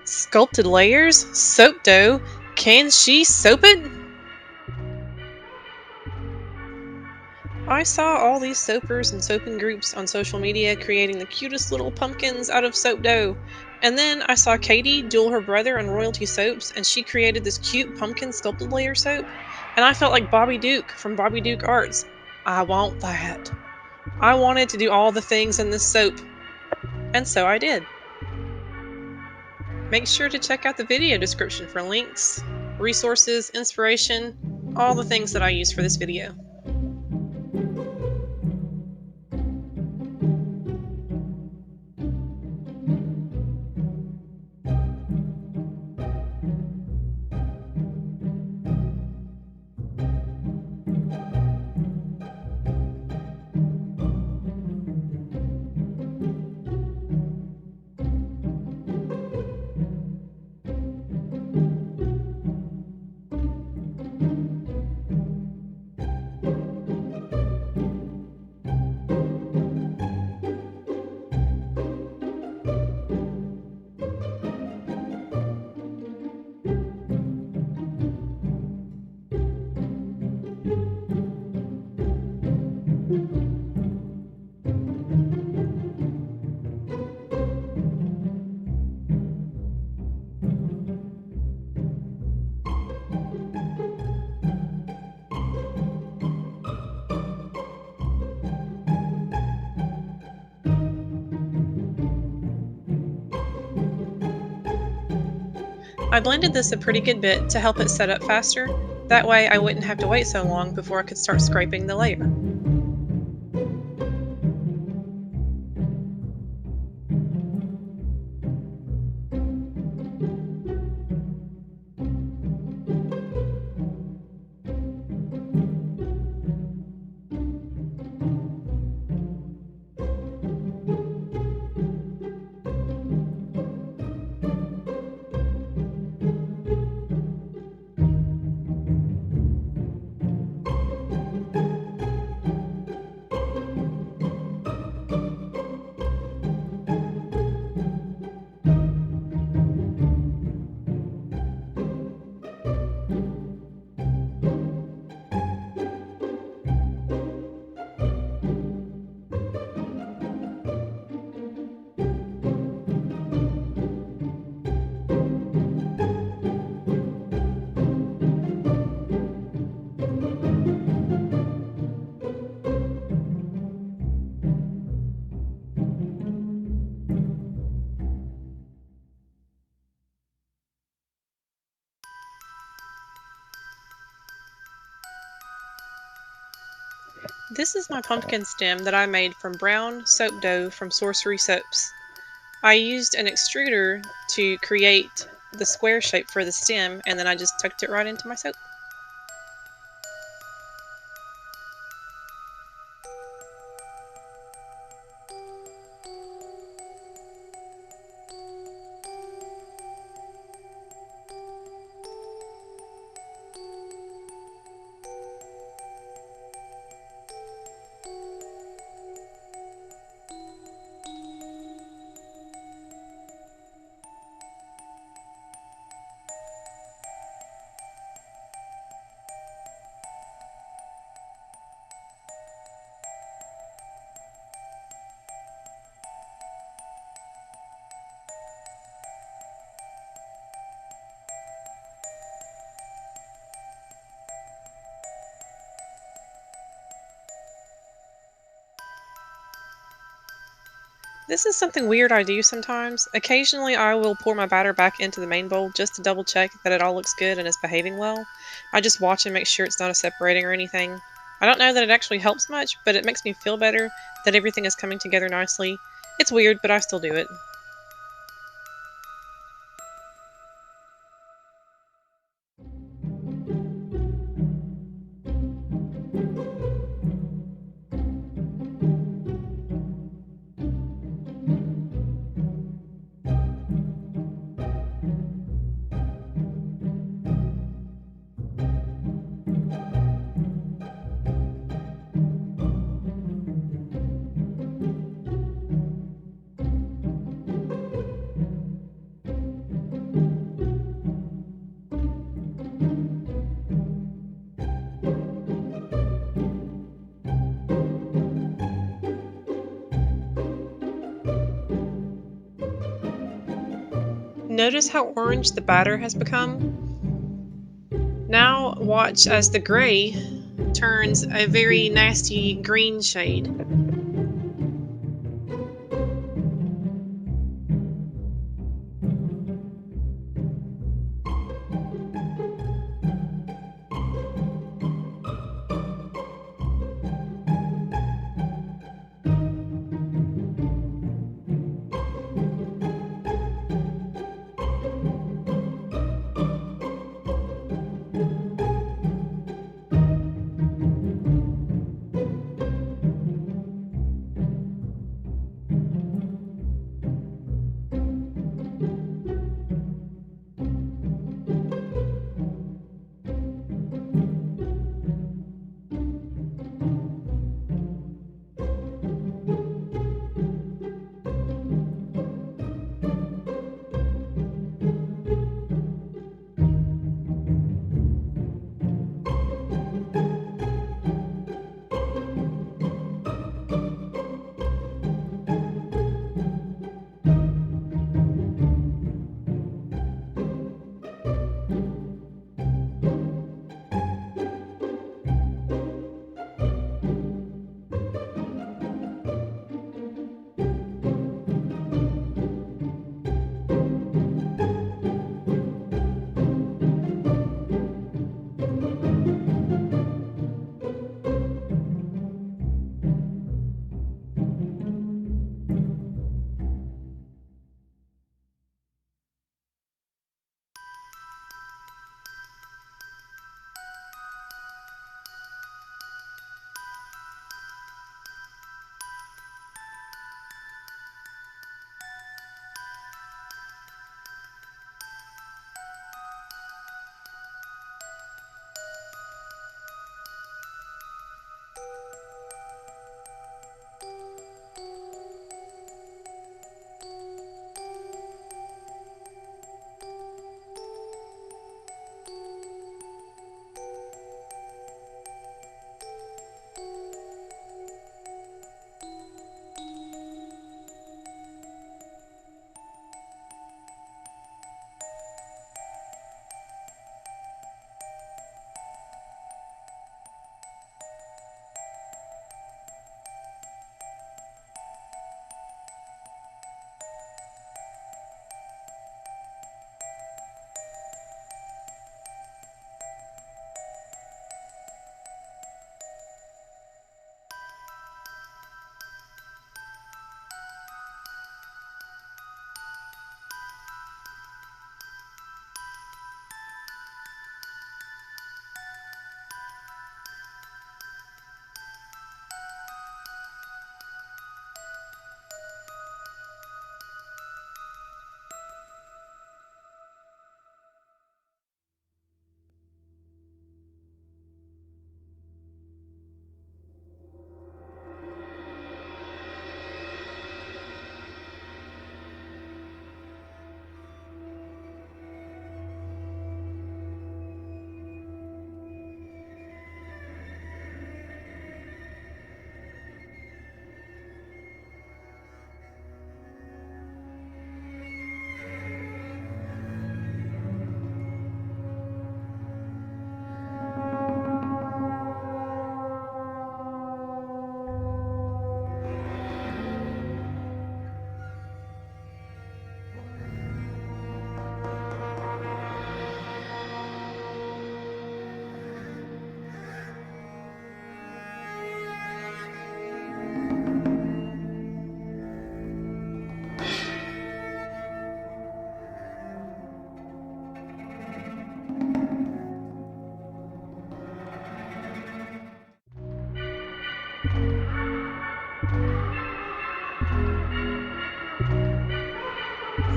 Sculpted layers? Soap dough? Can she soap it? I saw all these soapers and soaping groups on social media creating the cutest little pumpkins out of soap dough. And then I saw Katie duel her brother on Royalty Soaps, and she created this cute pumpkin sculpted layer soap. And I felt like Bobby Duke from Bobby Duke Arts. I want that. I wanted to do all the things in this soap. And so I did. Make sure to check out the video description for links, resources, inspiration, all the things that I use for this video. I blended this a pretty good bit to help it set up faster. That way I wouldn't have to wait so long before I could start scraping the layer. This is my pumpkin stem that I made from brown soap dough from Sorcery Soaps. I used an extruder to create the square shape for the stem, and then I just tucked it right into my soap. This is something weird I do sometimes. Occasionally I will pour my batter back into the main bowl just to double check that it all looks good and is behaving well. I just watch and make sure it's not separating or anything. I don't know that it actually helps much, but it makes me feel better that everything is coming together nicely. It's weird, but I still do it. Notice how orange the batter has become? Now watch as the gray turns a very nasty green shade.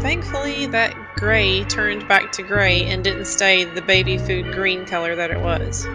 Thankfully, that gray turned back to gray and didn't stay the baby food green color that it was.